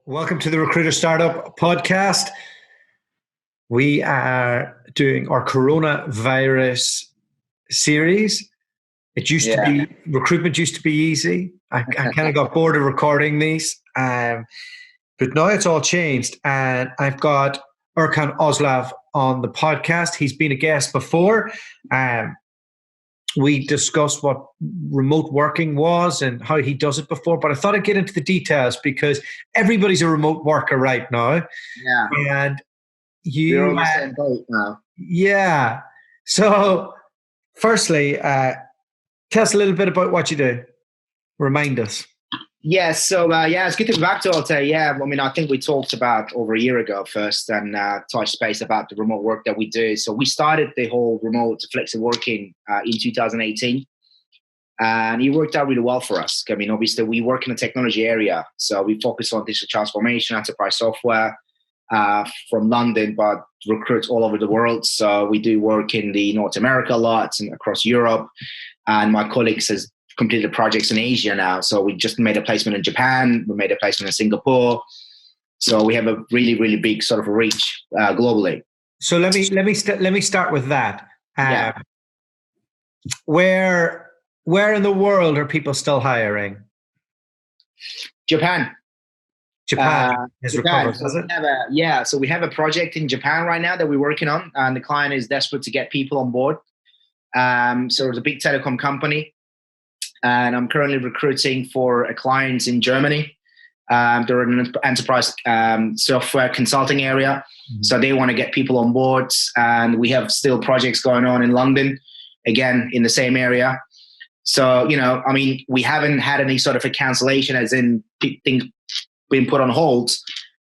Welcome to the Recruiter Startup Podcast. We are doing our coronavirus series. It used to be, recruitment used to be easy. I kind of got bored of recording these, but now it's all changed. And I've got Erkan Ozlav on the podcast. He's been a guest before. We discussed what remote working was and how he does it before, but I thought I'd get into the details because everybody's a remote worker right now. Yeah. And you're on the same boat now. Yeah. So firstly, tell us a little bit about what you do. Remind us. Yeah. So, it's good to be back to Alta. Yeah. I mean, I think we talked about over a year ago first and touched base about the remote work that we do. So we started the whole remote flexible working in 2018. And it worked out really well for us. I mean, obviously, we work in a technology area. So we focus on digital transformation, enterprise software from London, but recruit all over the world. So we do work in the North America a lot and across Europe. And my colleagues has completed projects in Asia now. So we just made a placement in Japan. We made a placement in Singapore. So we have a really, really big sort of reach globally. So let me start with that. Where in the world are people still hiring? Japan has recovered, so so we have a project in Japan right now that we're working on, and the client is desperate to get people on board. So it's a big telecom company, and I'm currently recruiting for a client in Germany. They're in an enterprise software consulting area, so they want to get people on board, and we have still projects going on in London, again in the same area. So, I mean, we haven't had any sort of a cancellation as in things being put on hold,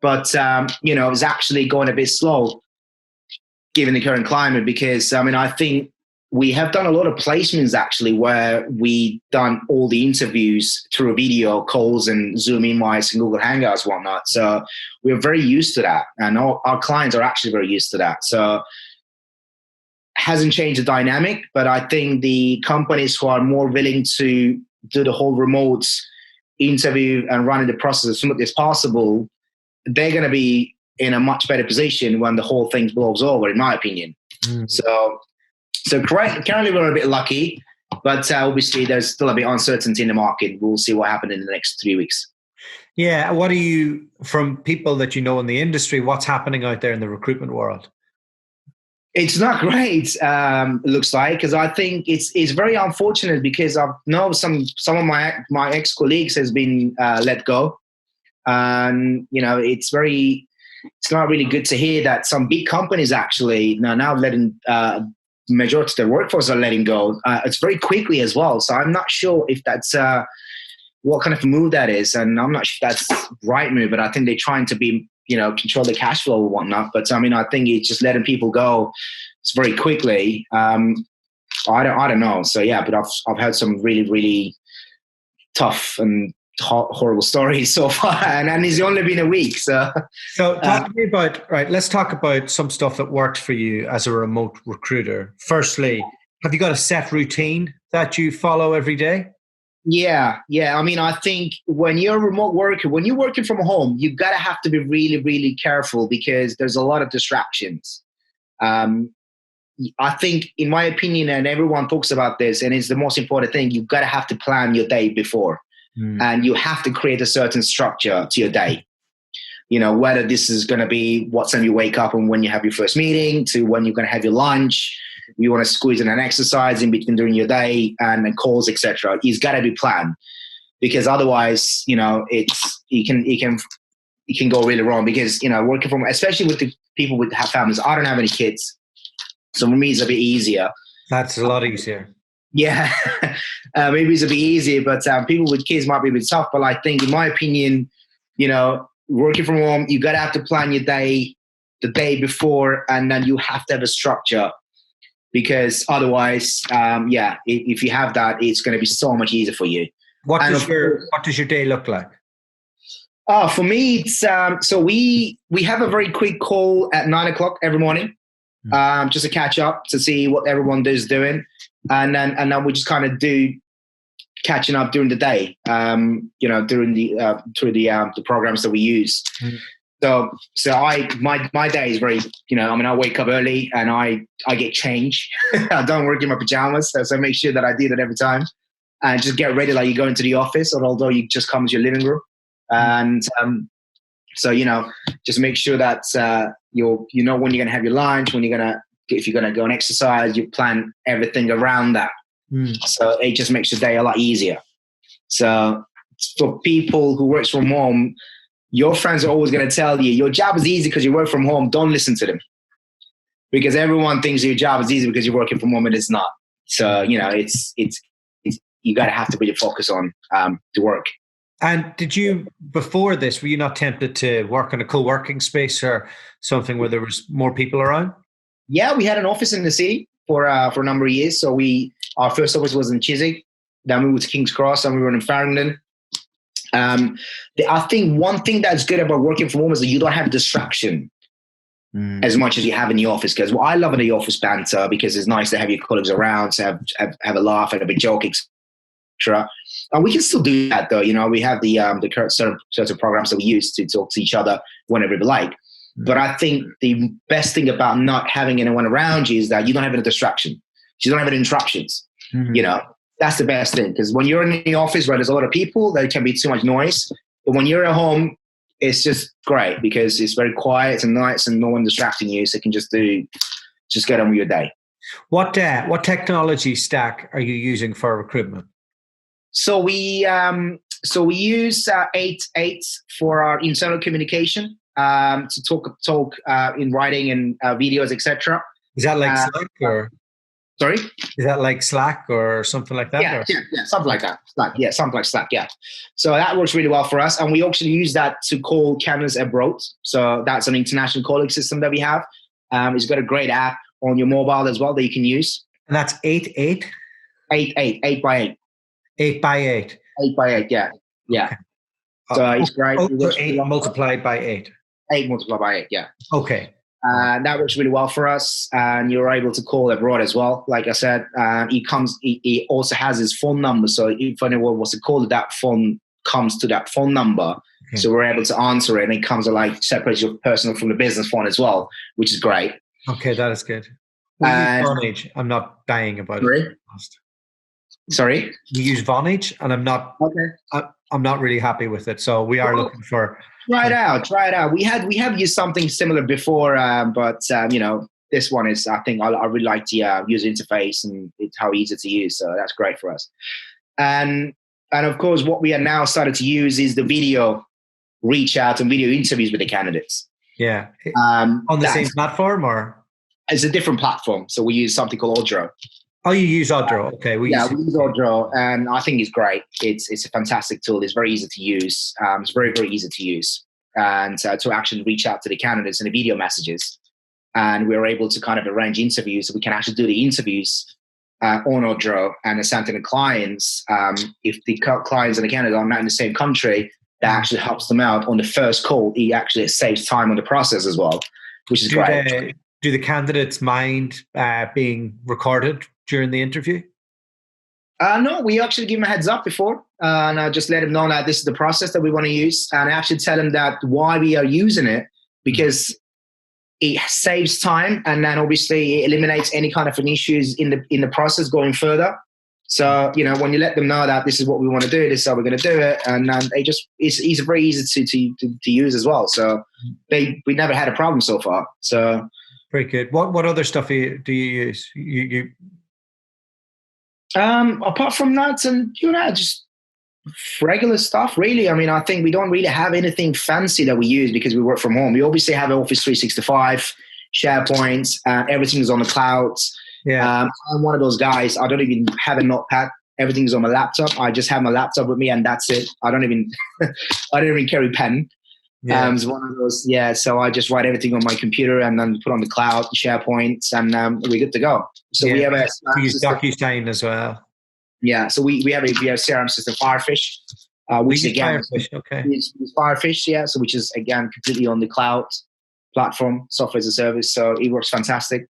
but, it's actually going a bit slow given the current climate because, I mean, I think we have done a lot of placements actually where we done all the interviews through video calls and Zoom invites and Google Hangouts and whatnot. So we're very used to that. And our clients are actually very used to that. So hasn't changed the dynamic, but I think the companies who are more willing to do the whole remote interview and running the process as soon as possible, they're going to be in a much better position when the whole thing blows over, in my opinion. So currently we're a bit lucky, but obviously there's still a bit of uncertainty in the market. We'll see what happens in the next 3 weeks. Yeah. What are you, from people that you know in the industry, what's happening out there in the recruitment world? It's not great, it looks like, because I think it's very unfortunate because I know some of my ex-colleagues has been let go. And, it's not really good to hear that some big companies actually now letting majority of their workforce are letting go. It's very quickly as well. So I'm not sure if that's what kind of a move that is. And I'm not sure if that's the right move, but I think they're trying to be, control the cash flow or whatnot. But I mean, I think it's just letting people go very quickly. I don't know. So yeah, but I've heard some really, really tough and horrible stories so far, and it's only been a week. So talk to me about, right, let's talk about some stuff that works for you as a remote recruiter. Firstly, have you got a set routine that you follow every day? Yeah. I mean, I think when you're a remote worker, when you're working from home, you gotta have to be really, really careful because there's a lot of distractions. I think, in my opinion, and everyone talks about this, and it's the most important thing, you gotta have to plan your day before. And you have to create a certain structure to your day. Whether this is going to be what time you wake up and when you have your first meeting to when you're going to have your lunch. You want to squeeze in an exercise in between during your day and calls, etc. It's got to be planned because otherwise, it can go really wrong because, working from, especially with the people who have families. I don't have any kids. So for me, it's a bit easier. That's a lot easier. Yeah, maybe it's a bit easier, but people with kids might be a bit tough. But I think, in my opinion, working from home, you got to have to plan your day the day before, and then you have to have a structure because otherwise, if you have that, it's going to be so much easier for you. What does your day look like? For me, it's so we have a very quick call at 9:00 every morning, just to catch up to see what everyone is doing. And then we just kind of do catching up during the day, during through the programs that we use. So my day is very, I wake up early and I get changed. I don't work in my pajamas, so I make sure that I do that every time, and just get ready like you go into the office, or although you just come to your living room, and just make sure that when you're gonna have your lunch, if you're gonna go and exercise, you plan everything around that. So it just makes the day a lot easier. So for people who works from home, your friends are always going to tell you your job is easy because you work from home. Don't listen to them, because everyone thinks your job is easy because you're working from home, and it's not. So it's you got to have to really focus on the work. And did you, before this, were you not tempted to work in a co-working space or something where there was more people around? Yeah, we had an office in the city for a number of years. So our first office was in Chiswick, then we moved to King's Cross, and we were in Farringdon. I think one thing that's good about working from home is that you don't have distraction as much as you have in the office. Because what I love in the office banter, because it's nice to have your colleagues around, to have a laugh and have a joke, etc. And we can still do that though. We have the certain programs that we use to talk to each other whenever we like. But I think the best thing about not having anyone around you is that you don't have any distraction. You don't have any interruptions. That's the best thing, because when you're in the office where there's a lot of people, there can be too much noise. But when you're at home, it's just great because it's very quiet and nice and no one distracting you. So you can just get on with your day. What technology stack are you using for recruitment? So we use 8 for our internal communication, to talk in writing and videos, etc. Is that like Slack or? Sorry? Is that like Slack or something like that? Yeah, something like that. Something like Slack, yeah. So that works really well for us. And we actually use that to call candidates abroad. So that's an international calling system that we have. It's got a great app on your mobile as well that you can use. And that's 8 by 8. 8 by 8. 8 by 8, yeah. Yeah. Okay. So it's great. Over 8 multiplied by 8. 8 multiplied by 8, yeah. Okay. That works really well for us, and you're able to call abroad as well. Like I said, it also has his phone number, so if anyone wants to call, that phone comes to that phone number. Okay. So we're able to answer it, and it comes to separates your personal from the business phone as well, which is great. Okay, that is good. We use Vonage. I'm not dying about it. Sorry? We use Vonage, and I'm not. Okay. I'm not really happy with it, so we are looking for. Try it out. We have used something similar before, but this one is. I think I really like the user interface, and it's how easy to use. So that's great for us. And of course, what we are now started to use is the video reach out and video interviews with the candidates. Yeah. On the same platform, or it's a different platform. So we use something called Odro. Oh, you use Odro. Okay. We use Odro, and I think it's great. It's a fantastic tool. It's very easy to use. It's very, very easy to use, and to actually reach out to the candidates in the video messages. And we're able to kind of arrange interviews. So we can actually do the interviews on Odro and assign to the clients. If the clients and the candidates are not in the same country, that actually helps them out on the first call. It actually saves time on the process as well, which is great. Do the candidates mind being recorded during the interview? No, we actually give them a heads up before, and I just let them know that this is the process that we want to use, and I actually tell them that why we are using it, because it saves time, and then obviously it eliminates any kind of issues in the process going further. So when you let them know that this is what we want to do, this is how we're going to do it, and it's very easy to use as well. So we never had a problem so far. So very good. What other stuff do you use? You apart from that, and just regular stuff, really. I mean, I think we don't really have anything fancy that we use because we work from home. We obviously have Office 365, SharePoint, everything is on the cloud. Yeah. I'm one of those guys. I don't even have a notepad. Everything's on my laptop. I just have my laptop with me, and that's it. I don't even carry pen. Yeah. It's one of those. Yeah. So I just write everything on my computer and then put on the cloud, SharePoint, and we're good to go. So we have we use DocuSign as well. Yeah. So we have a CRM system, Firefish, which again, Firefish, okay. It's Firefish, yeah. So which is again completely on the cloud platform, software as a service. So it works fantastic.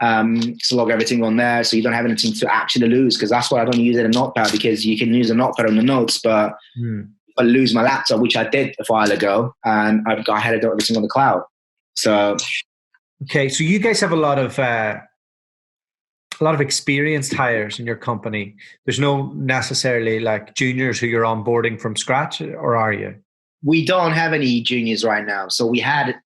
to log everything on there, so you don't have anything to actually lose. Because that's why I don't use it in Notepad, because you can use a Notepad on the notes, but if I lose my laptop, which I did a while ago, and I had to do everything on the cloud. So, okay, so you guys have a lot of experienced hires in your company. There's no necessarily like juniors who you're onboarding from scratch, or are you? We don't have any juniors right now. So we had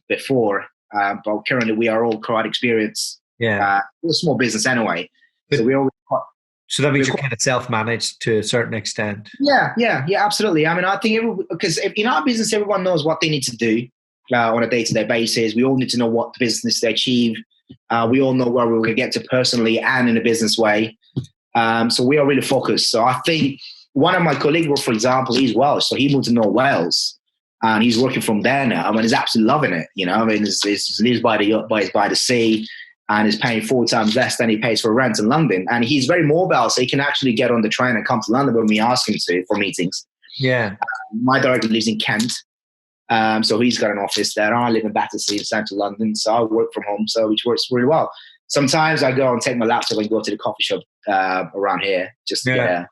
before, but currently we are all quite experienced. Yeah, we're a small business anyway, but, so we're all. So that means you're kind of self-managed to a certain extent. Yeah, absolutely. I mean, I think because in our business, everyone knows what they need to do on a day-to-day basis. We all need to know what business they achieve. We all know where we're going to get to personally and in a business way. So we are really focused. So I think one of my colleagues, for example, he's Welsh, so he moved to North Wales, and he's working from there now. I mean, he's absolutely loving it. You know, I mean, he lives by the sea, and is paying 4 times less than he pays for rent in London. And he's very mobile, so he can actually get on the train and come to London when we ask him to for meetings. Yeah. My director lives in Kent, so he's got an office there. I live in Battersea in central London, so I work from home, so which works really well. Sometimes I go and take my laptop and go to the coffee shop around here just to get a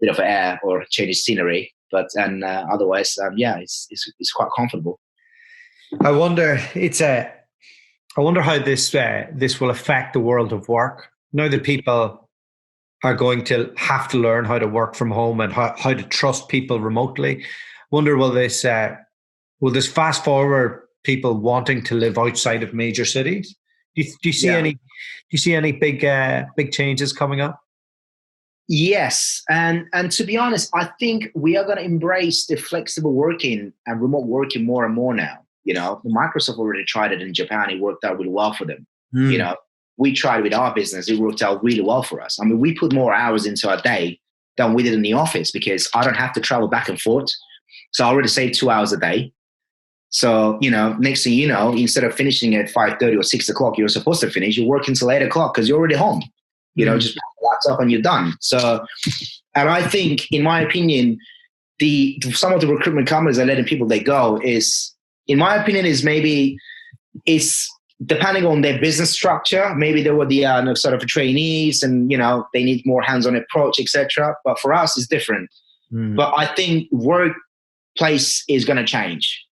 bit of air or change the scenery. But otherwise, it's quite comfortable. I wonder how this will affect the world of work. Now that people are going to have to learn how to work from home and how to trust people remotely. Wonder will this fast forward people wanting to live outside of major cities? Do you see any big changes coming up? Yes, and to be honest, I think we are going to embrace the flexible working and remote working more and more now. You know, Microsoft already tried it in Japan. It worked out really well for them. You know, we tried with our business. It worked out really well for us. I mean, we put more hours into our day than we did in the office because I don't have to travel back and forth. So I already saved 2 hours a day. So, you know, next thing you know, instead of finishing at 5:30 or 6 o'clock, you're supposed to finish, you're working till 8 o'clock because you're already home. You know, just put the laptop and you're done. So, and I think, in my opinion, some of the recruitment companies are letting people they go is, in my opinion, is maybe it's depending on their business structure. Maybe they were the sort of trainees, and you know they need more hands-on approach, etc. But for us, it's different. But I think workplace is going to change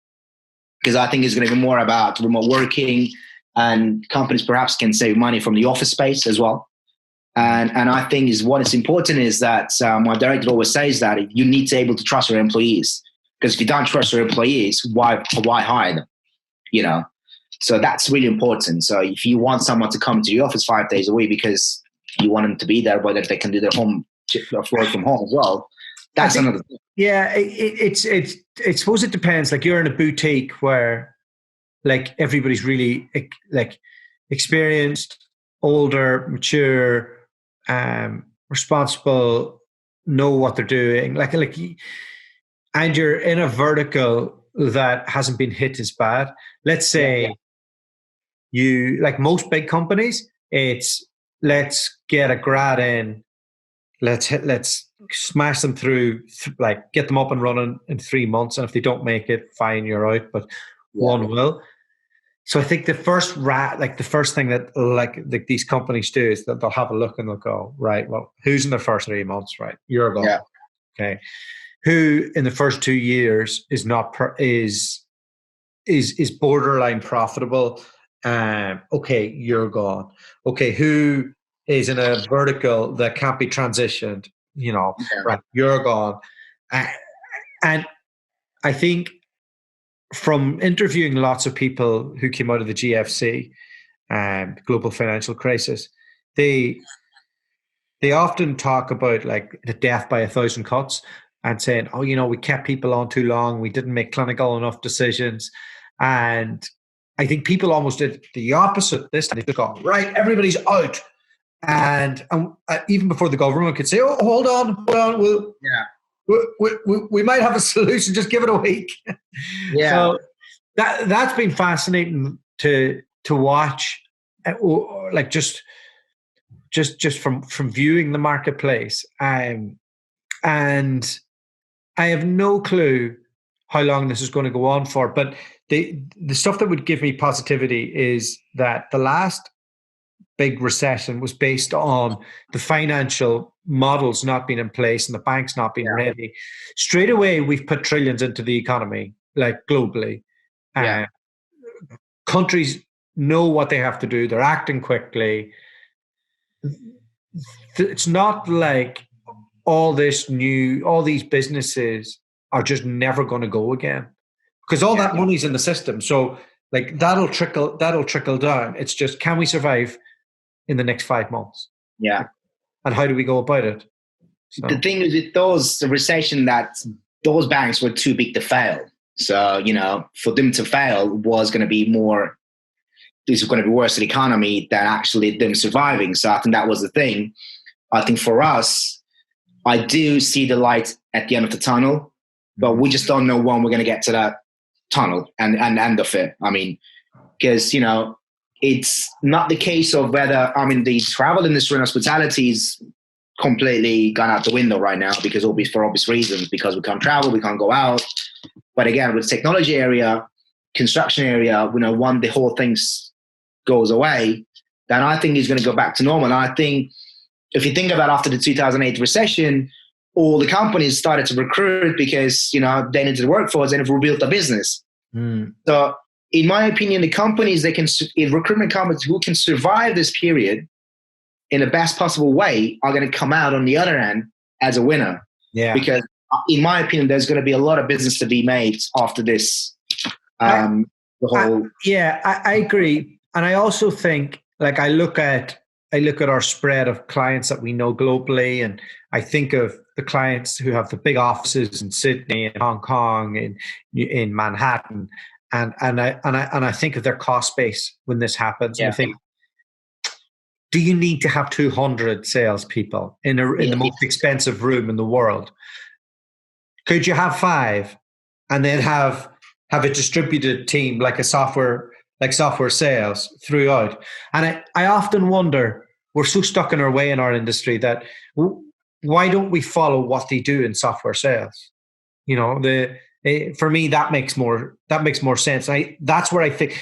because I think it's going to be more about remote working, and companies perhaps can save money from the office space as well. And I think what is important is that my director always says that you need to be able to trust your employees, because if you don't trust your employees, why hire them? You know, so that's really important. So if you want someone to come to your office 5 days a week because you want them to be there, but if they can do their work from home as well, that's another thing. Yeah, I suppose it depends. Like you're in a boutique where, like, everybody's really like experienced, older, mature, responsible, know what they're doing. And you're in a vertical that hasn't been hit as bad. Let's say you, like most big companies, it's let's get a grad in, let's smash them through, like get them up and running in 3 months. And if they don't make it, fine, you're out. But one will. So I think the first thing that these companies do is that they'll have a look and they'll go, right, well, who's in the first 3 months, right? You're gone. Yeah. Okay. Who in the first 2 years is borderline profitable? Okay, you're gone. Okay, who is in a vertical that can't be transitioned? You know, right? You're gone. And I think from interviewing lots of people who came out of the GFC, global financial crisis, they often talk about like the death by 1,000 cuts and saying, oh, you know, we kept people on too long. We didn't make clinical enough decisions. And I think people almost did the opposite this time. They just got, right, everybody's out. And even before the government could say, oh, hold on, we might have a solution, just give it a week. Yeah. So that's been fascinating to watch, like just from viewing the marketplace. And I have no clue how long this is going to go on for, but the stuff that would give me positivity is that the last big recession was based on the financial models not being in place and the banks not being ready. Straight away, we've put trillions into the economy, like globally. Countries know what they have to do. They're acting quickly. It's not like all these businesses are just never going to go again, because all that money's in the system. So like that'll trickle down. It's just, can we survive in the next 5 months? Yeah. And how do we go about it? So. The thing is with the recession, that those banks were too big to fail. So, for them to fail was going to be this was going to be worse for the economy than actually them surviving. So I think that was the thing. I think for us, I do see the light at the end of the tunnel, but we just don't know when we're going to get to that tunnel and end of it. I mean, because, it's not the case of whether, the travel industry and hospitality is completely gone out the window right now because for obvious reasons, because we can't travel, we can't go out. But again, with the technology area, construction area, when the whole thing goes away, then I think it's going to go back to normal. And I think if you think about after the 2008 recession, all the companies started to recruit because, they needed the workforce and have rebuilt the business. So in my opinion, the companies recruitment companies who can survive this period in the best possible way are going to come out on the other end as a winner. Yeah. Because in my opinion, there's going to be a lot of business to be made after this. I agree. And I also think, like, I look at our spread of clients that we know globally, and I think of the clients who have the big offices in Sydney, in Hong Kong, in Manhattan, and I think of their cost base when this happens. Yeah. And I think, do you need to have 200 salespeople in the most expensive room in the world? Could you have 5 and then have a distributed team like software sales throughout? And I often wonder, we're so stuck in our way in our industry that why don't we follow what they do in software sales? For me, that makes more sense. That's where I think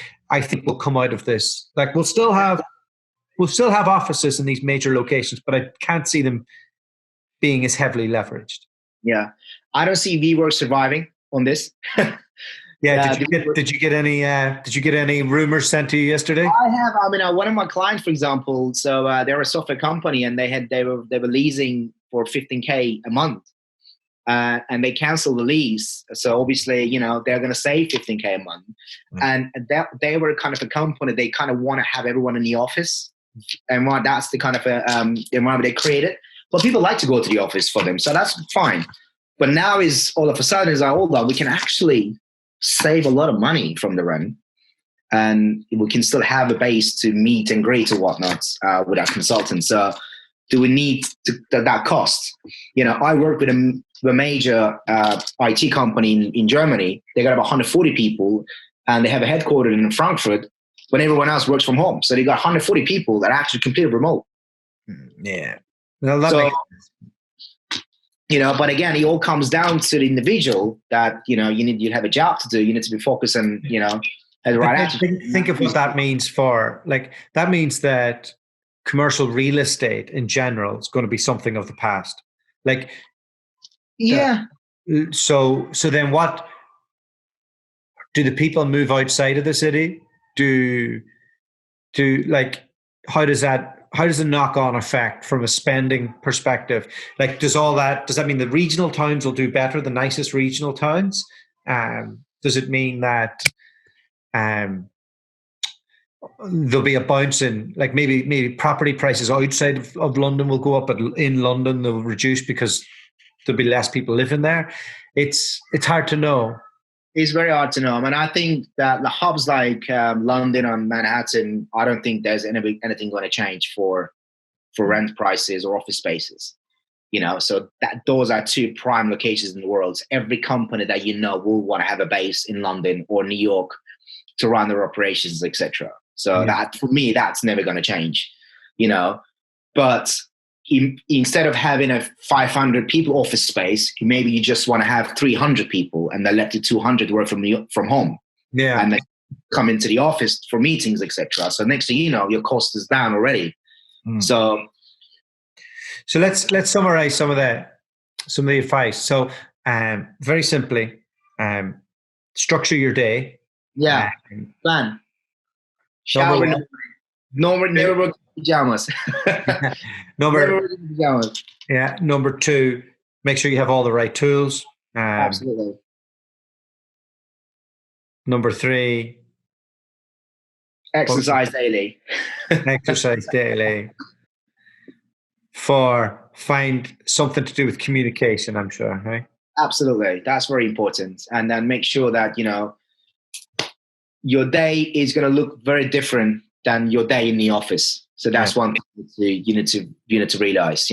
we'll come out of this. Like, we'll still have offices in these major locations, but I can't see them being as heavily leveraged. Yeah, I don't see WeWork surviving on this. Yeah, did you get any rumors sent to you yesterday? I have. One of my clients, for example, so they're a software company, and they were leasing for $15K a month, and they canceled the lease. So obviously, they're going to save $15K a month, and that they were kind of a company. They kind of want to have everyone in the office, and that's the kind of environment they created. But people like to go to the office for them, so that's fine. But now is all of a sudden we can actually save a lot of money from the rent, and we can still have a base to meet and greet or whatnot with our consultants. So do we need that cost? I work with a major IT company in Germany. They got about 140 people, and they have a headquarters in Frankfurt when everyone else works from home. So they got 140 people that are actually completely remote. Yeah. Well, that makes sense. But again, it all comes down to the individual that, you have a job to do. You need to be focused and, have the right attitude. Think of what that means that means that commercial real estate in general is going to be something of the past. Like, yeah. So then what, do the people move outside of the city? How does the knock-on effect from a spending perspective? Like, does that mean the regional towns will do better, the nicest regional towns? Does it mean that there'll be a bounce in, like, maybe property prices outside of London will go up, but in London they'll reduce because there'll be less people living there? It's hard to know. It's very hard to know. I think that the hubs like London and Manhattan, I don't think there's anything going to change for rent prices or office spaces. So those are 2 prime locations in the world. Every company that will want to have a base in London or New York to run their operations, etc. So that, for me, that's never going to change. But instead of having a 500 people office space, maybe you just want to have 300 people, and they let the 200 work from home. Yeah, and come into the office for meetings, etc. So next thing you know, your cost is down already. So let's summarize some of the advice. So very simply, structure your day. Yeah, plan. Shower. Never work in pajamas. Never work in pajamas. Yeah. Number 2, make sure you have all the right tools. Absolutely. Number 3, exercise daily. Exercise daily. 4, find something to do with communication, I'm sure, right? Absolutely. That's very important. And then make sure that, your day is going to look very different than your day in the office. So that's one thing you need to realize,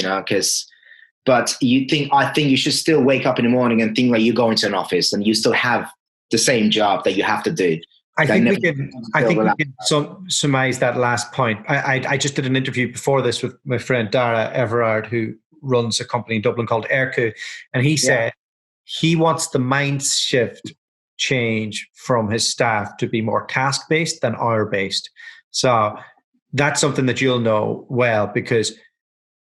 but I think you should still wake up in the morning and think like you're going to an office and you still have the same job that you have to do. I think we can surmise that last point. I just did an interview before this with my friend Dara Everard, who runs a company in Dublin called Erkan, and he said he wants the mind shift change from his staff to be more task-based than hour-based. So that's something that you'll know well, because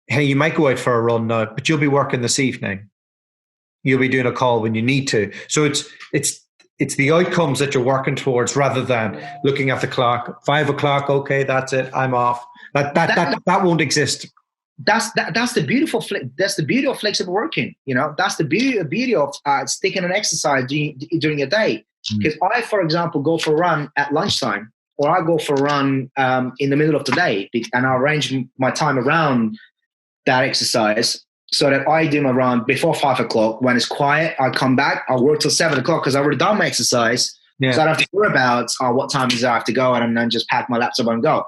hey, you might go out for a run now, but you'll be working this evening. You'll be doing a call when you need to. So it's the outcomes that you're working towards rather than looking at the clock. 5 o'clock, okay, that's it, I'm off. That won't exist. That's the beautiful. That's the beauty of flexible working. That's the beauty of sticking an exercise during your day. Because I, for example, go for a run at lunchtime, or I go for a run in the middle of the day, and I arrange my time around that exercise so that I do my run before 5 o'clock. When it's quiet, I come back. I work till 7 o'clock because I've already done my exercise. So I don't have to worry about what time is it I have to go, and then just pack my laptop and go.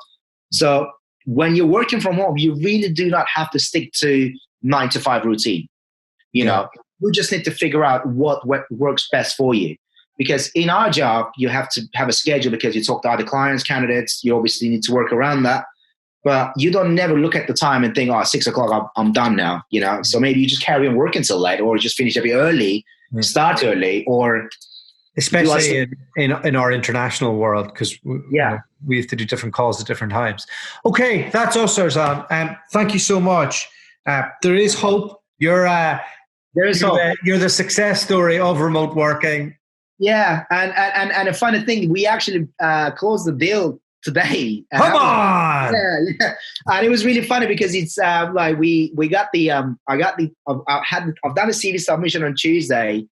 So when you're working from home, you really do not have to stick to 9 to 5 routine. You just need to figure out what works best for you. Because in our job, you have to have a schedule because you talk to other clients, candidates. You obviously need to work around that. But you don't never look at the time and think, 6 o'clock, I'm done now. So maybe you just carry on working till late, or just finish a bit early, start early, or especially in our international world, because we have to do different calls at different times. Okay, that's us, Erzan. Thank you so much. There is hope. You're the success story of remote working. Yeah, and a funny thing, we actually closed the deal today. Come on! Yeah. And it was really funny because it's like we got the I've done a CV submission on Tuesday.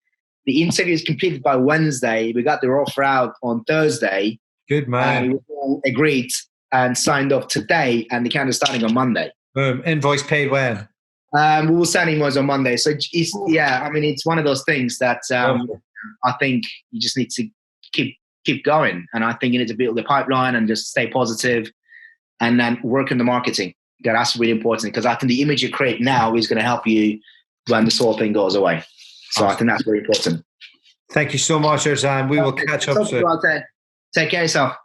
The interview is completed by Wednesday. We got the offer out on Thursday. Good man. And we all agreed and signed off today, and the count is starting on Monday. Invoice paid when? We will send invoice on Monday. So it's one of those things that I think you just need to keep going. And I think you need to build the pipeline and just stay positive and then work on the marketing. That's really important, because I think the image you create now is going to help you when this whole thing goes away. So I think that's very important. Thank you so much, Erzan. We will catch up soon. Take care of yourself.